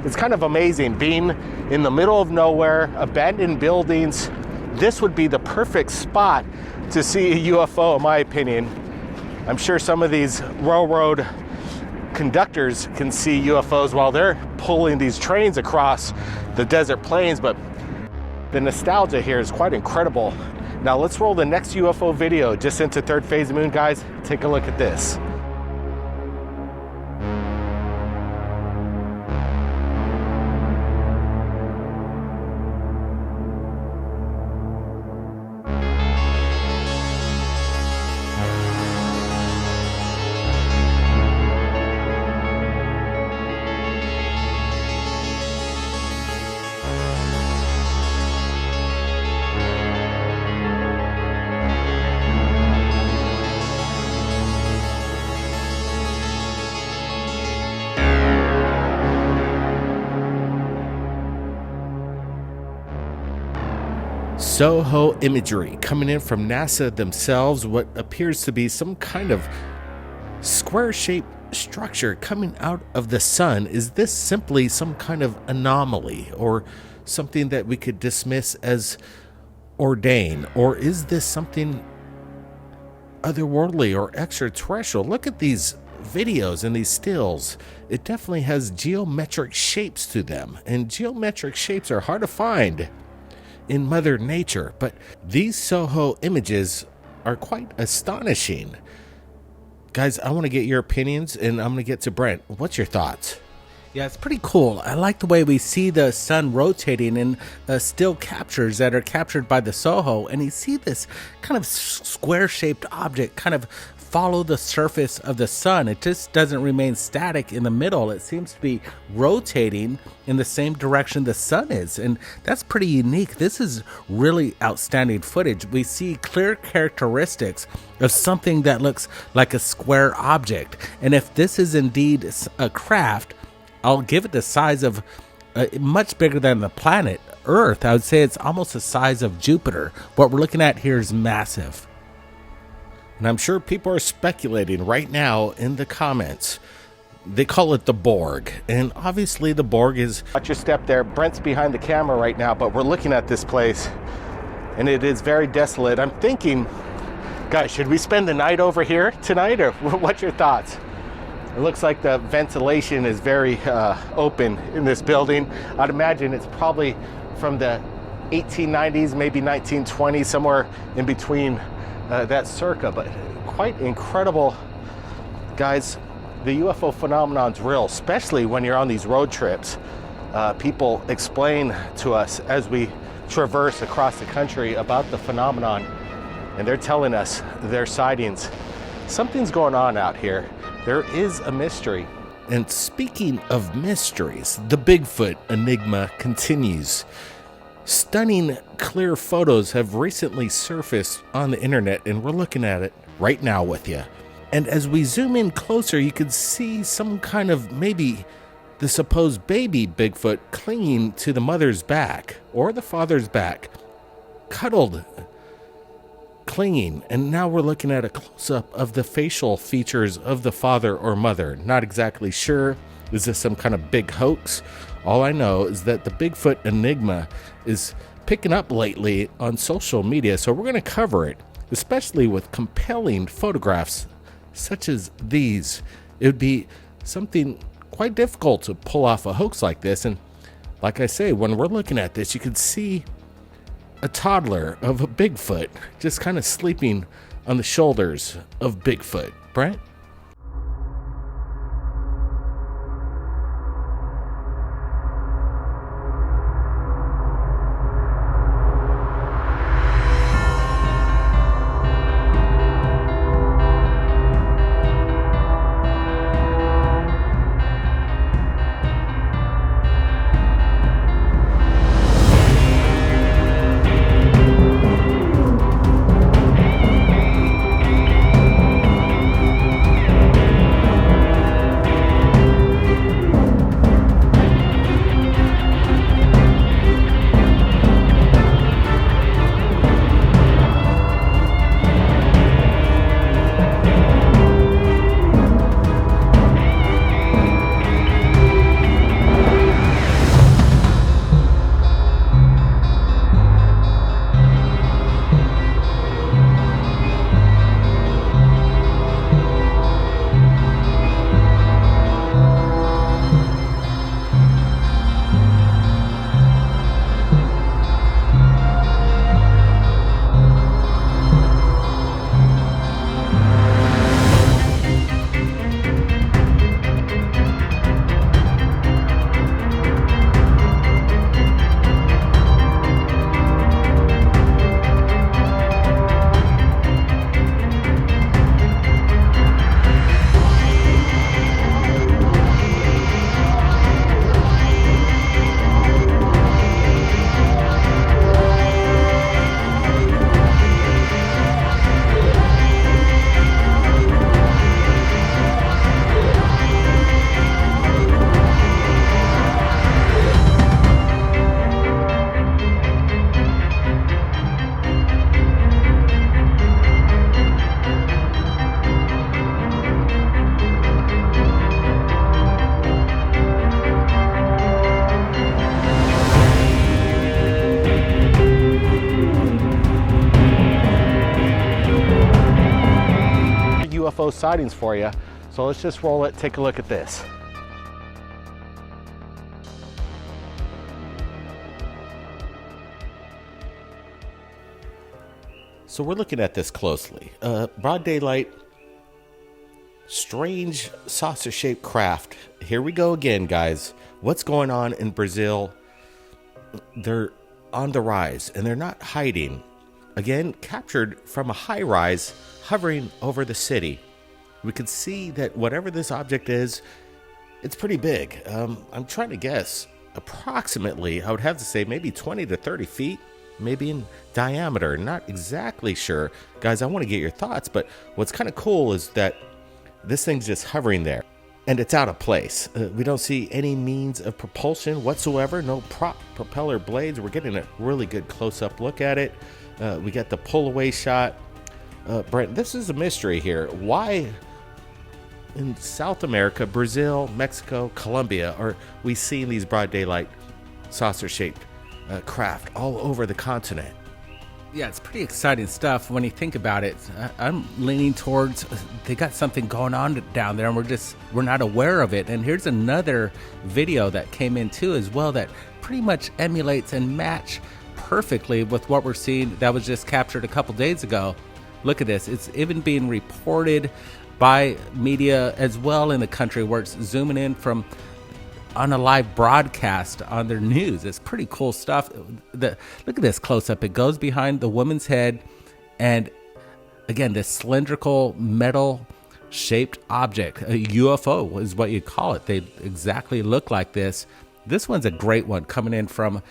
It's kind of amazing being in the middle of nowhere, abandoned buildings. This would be the perfect spot to see a UFO, in my opinion. I'm sure some of these railroad conductors can see UFOs while they're pulling these trains across the desert plains, but the nostalgia here is quite incredible. Now let's roll the next UFO video just into Third Phase of Moon, guys. Take a look at this. Soho imagery coming in from NASA themselves, what appears to be some kind of square-shaped structure coming out of the sun. Is this simply some kind of anomaly or something that we could dismiss as ordained? Or is this something otherworldly or extraterrestrial? Look at these videos and these stills. It definitely has geometric shapes to them, and geometric shapes are hard to find in Mother Nature, but these Soho images are quite astonishing. Guys, I want to get your opinions, and I'm going to get to Brent. What's your thoughts? Yeah, it's pretty cool. I like the way we see the sun rotating in still captures that are captured by the Soho, and you see this kind of square-shaped object kind of follow the surface of the sun. It just doesn't remain static in the middle. It seems to be rotating in the same direction the sun is, and that's pretty unique. This is really outstanding footage. We see clear characteristics of something that looks like a square object, and if this is indeed a craft, I'll give it the size of much bigger than the planet Earth. I would say it's almost the size of Jupiter. What we're looking at here is massive. And I'm sure people are speculating right now in the comments. They call it the Borg. And obviously the Borg is... Watch your step there. Brent's behind the camera right now, but we're looking at this place, and it is very desolate. I'm thinking, guys, should we spend the night over here tonight, or what's your thoughts? It looks like the ventilation is very open in this building. I'd imagine it's probably from the 1890s, maybe 1920, somewhere in between that circa, but quite incredible. Guys, the UFO phenomenon's real, especially when you're on these road trips. People explain to us as we traverse across the country about the phenomenon, and they're telling us their sightings. Something's going on out here. There is a mystery. And speaking of mysteries, the Bigfoot enigma continues. Stunning clear photos have recently surfaced on the internet, and we're looking at it right now with you. And as we zoom in closer, you can see some kind of maybe the supposed baby Bigfoot clinging to the mother's back or the father's back, cuddled, clinging. And now we're looking at a close-up of the facial features of the father or mother. Not exactly sure. Is this some kind of big hoax? All I know is that the Bigfoot enigma is picking up lately on social media, so we're going to cover it, especially with compelling photographs such as these. It would be something quite difficult to pull off a hoax like this, and like I say, when we're looking at this, you can see a toddler of a Bigfoot just kind of sleeping on the shoulders of Bigfoot. Brent? UFO sightings for you. So let's just roll it, take a look at this. So we're looking at this closely. Broad daylight, strange saucer-shaped craft. Here we go again, guys. What's going on in Brazil? They're on the rise, and they're not hiding. Again, captured from a high rise, hovering over the city. We can see that whatever this object is, it's pretty big. I'm trying to guess. Approximately, I would have to say maybe 20 to 30 feet, maybe in diameter. Not exactly sure. Guys, I want to get your thoughts, but what's kind of cool is that this thing's just hovering there, and it's out of place. We don't see any means of propulsion whatsoever, no prop propeller blades. We're getting a really good close-up look at it. We got the pull-away shot. Brent, this is a mystery here. Why in South America, Brazil, Mexico, Colombia, are we seeing these broad daylight saucer-shaped craft all over the continent? Yeah, it's pretty exciting stuff when you think about it. I'm leaning towards they got something going on down there, and we're not aware of it. And here's another video that came in too as well that pretty much emulates and match perfectly with what we're seeing that was just captured a couple days ago. Look at this. It's even being reported by media as well in the country, where it's zooming in from on a live broadcast on their news. It's pretty cool stuff. Look at this close up. It goes behind the woman's head, and again, this cylindrical metal shaped object, a UFO is what you call it. They exactly look like this. This one's a great one coming in from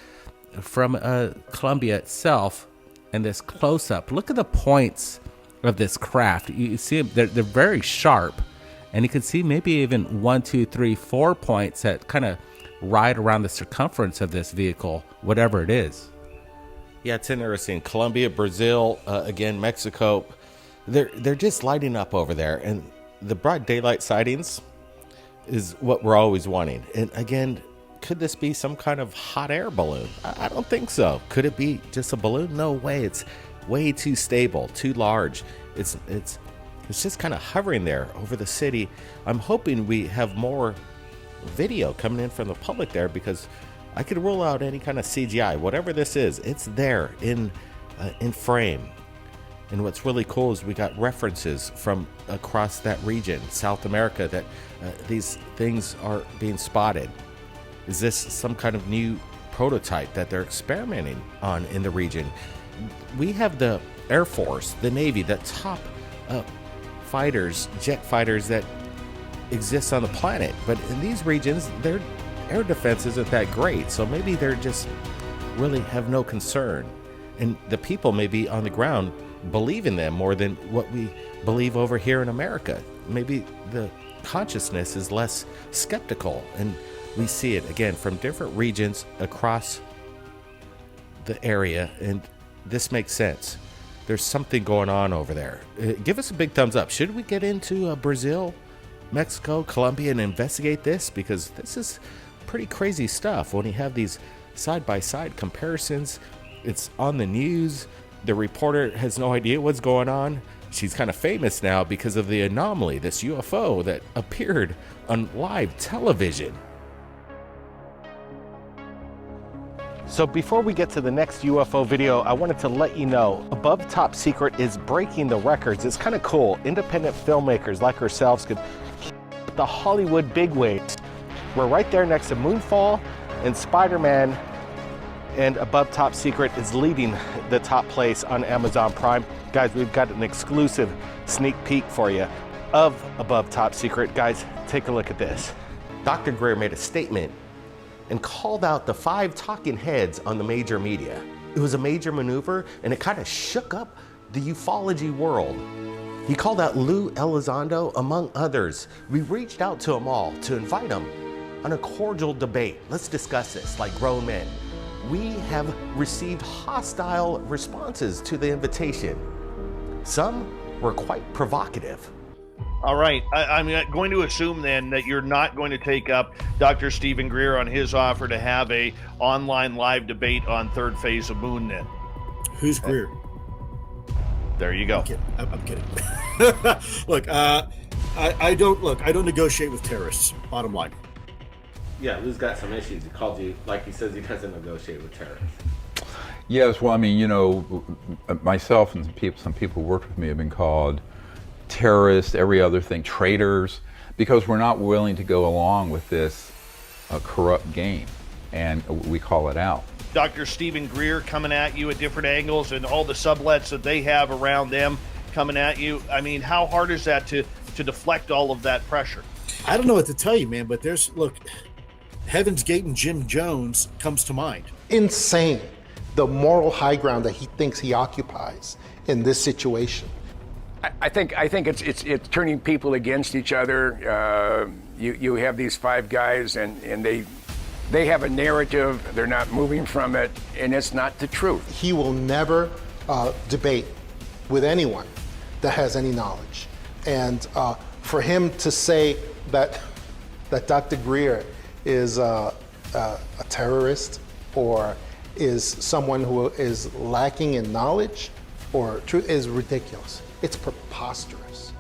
Colombia itself, and this close up. Look at the points of this craft. You see they're very sharp. And you can see maybe even 1, 2, 3, 4 points that kind of ride around the circumference of this vehicle, whatever it is. Yeah, it's interesting. Colombia, Brazil, again, Mexico, they're just lighting up over there. And the broad daylight sightings is what we're always wanting. And again, could this be some kind of hot air balloon? I don't think so. Could it be just a balloon? No way. It's way too stable, too large. It's just kind of hovering there over the city. I'm hoping we have more video coming in from the public there, because I could rule out any kind of CGI. Whatever this is, it's there in frame. And what's really cool is we got references from across that region, South America, that these things are being spotted. Is this some kind of new prototype that they're experimenting on in the region? We have the Air Force, the Navy, the top fighters, jet fighters that exist on the planet, but in these regions their air defense isn't that great, so maybe they're just really have no concern, and the people maybe on the ground believe in them more than what we believe over here in America. Maybe the consciousness is less skeptical, and we see it again from different regions across the area, and this makes sense. There's something going on over there. Give us a big thumbs up. Should we get into Brazil, Mexico, Colombia, and investigate this? Because this is pretty crazy stuff when you have these side-by-side comparisons. It's on the news. The reporter has no idea what's going on. She's kind of famous now because of the anomaly, this UFO that appeared on live television. So before we get to the next UFO video, I wanted to let you know, Above Top Secret is breaking the records. It's kind of cool. Independent filmmakers like ourselves could hit the Hollywood bigwigs. We're right there next to Moonfall and Spider-Man, and Above Top Secret is leading the top place on Amazon Prime. Guys, we've got an exclusive sneak peek for you of Above Top Secret. Guys, take a look at this. Dr. Greer made a statement and called out the 5 talking heads on the major media. It was a major maneuver, and it kind of shook up the ufology world. He called out Lou Elizondo, among others. We reached out to them all to invite them on a cordial debate. Let's discuss this like grown men. We have received hostile responses to the invitation. Some were quite provocative. All right, I'm going to assume then that you're not going to take up Dr. Stephen Greer on his offer to have a online live debate on Third Phase of Moon then. Who's Greer? There you go. I'm kidding. Look, I don't negotiate with terrorists. Bottom line. Yeah, Lou's got some issues. He called you, like he says he doesn't negotiate with terrorists. Yes, well, I mean, you know, myself and some people who worked with me have been called terrorists, every other thing, traitors, because we're not willing to go along with this corrupt game, and we call it out. Dr. Stephen Greer coming at you at different angles and all the sublets that they have around them coming at you. I mean, how hard is that to deflect all of that pressure? I don't know what to tell you, man, but look, Heaven's Gate and Jim Jones comes to mind. Insane, the moral high ground that he thinks he occupies in this situation. I think it's turning people against each other. You have these five guys, and they have a narrative. They're not moving from it, and it's not the truth. He will never debate with anyone that has any knowledge. And for him to say that Dr. Greer is a terrorist or is someone who is lacking in knowledge or truth is ridiculous. It's preposterous.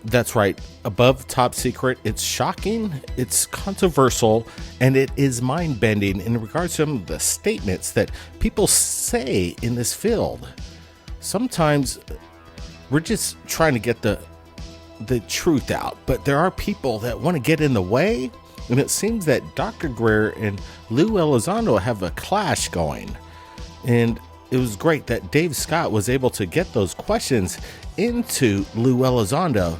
That's right. Above Top Secret, it's shocking, it's controversial, and it is mind-bending in regards to some of the statements that people say in this field. Sometimes we're just trying to get the truth out, but there are people that want to get in the way, and it seems that Dr. Greer and Lou Elizondo have a clash going. And it was great that Dave Scott was able to get those questions into Lou Elizondo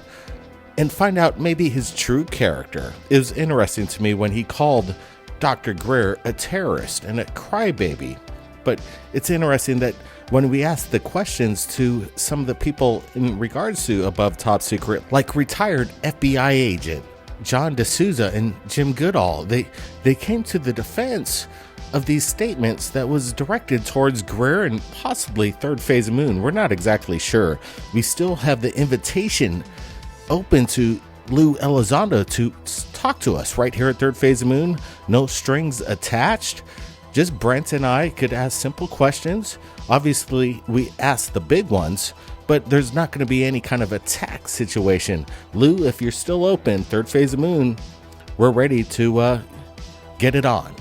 and find out maybe his true character. It was interesting to me when he called Dr. Greer a terrorist and a crybaby. But it's interesting that when we asked the questions to some of the people in regards to Above Top Secret, like retired FBI agent John D'Souza and Jim Goodall, they came to the defense of these statements that was directed towards Greer and possibly Third Phase of Moon. We're not exactly sure. We still have the invitation open to Lou Elizondo to talk to us right here at Third Phase of Moon. No strings attached. Just Brent and I could ask simple questions. Obviously, we ask the big ones, but there's not going to be any kind of attack situation. Lou, if you're still open, Third Phase of Moon, we're ready to get it on.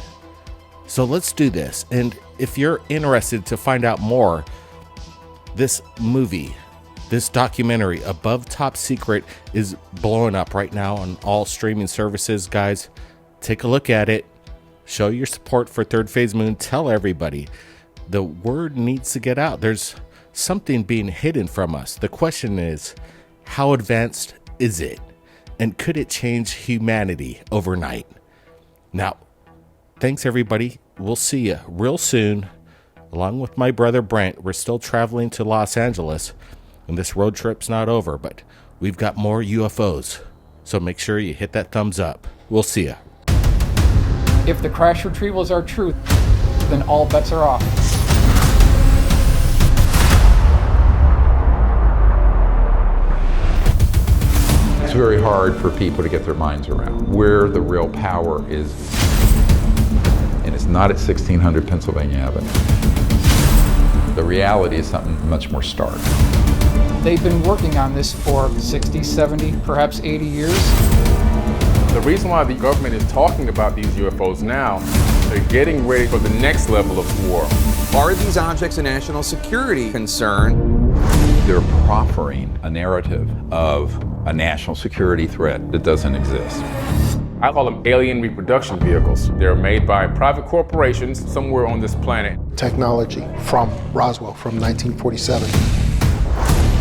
So let's do this. And if you're interested to find out more, this movie, this documentary, Above Top Secret, is blowing up right now on all streaming services. Guys, take a look at it. Show your support for Third Phase Moon. Tell everybody. The word needs to get out. There's something being hidden from us. The question is, how advanced is it? And could it change humanity overnight? Now, thanks everybody. We'll see you real soon. Along with my brother Brent, we're still traveling to Los Angeles. And this road trip's not over, but we've got more UFOs. So make sure you hit that thumbs up. We'll see you. If the crash retrievals are true, then all bets are off. It's very hard for people to get their minds around where the real power is. And it's not at 1600 Pennsylvania Avenue. The reality is something much more stark. They've been working on this for 60, 70, perhaps 80 years. The reason why the government is talking about these UFOs now, they're getting ready for the next level of war. Are these objects a national security concern? They're proffering a narrative of a national security threat that doesn't exist. I call them alien reproduction vehicles. They're made by private corporations somewhere on this planet. Technology from Roswell from 1947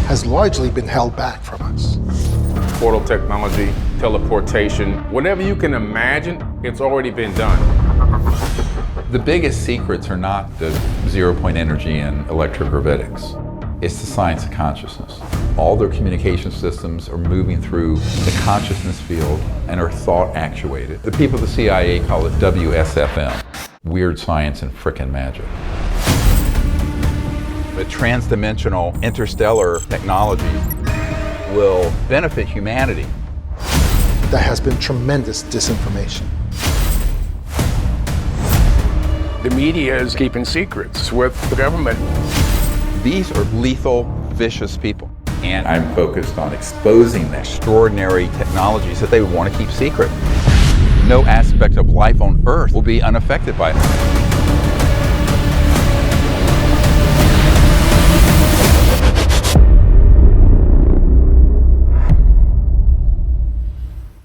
has largely been held back from us. Portal technology, teleportation, whatever you can imagine, it's already been done. The biggest secrets are not the zero-point energy and electrogravitics. It's the science of consciousness. All their communication systems are moving through the consciousness field and are thought actuated. The people of the CIA call it WSFM, weird science and frickin' magic. But transdimensional interstellar technology will benefit humanity. There has been tremendous disinformation. The media is keeping secrets with the government. These are lethal, vicious people. And I'm focused on exposing the extraordinary technologies that they would want to keep secret. No aspect of life on Earth will be unaffected by it.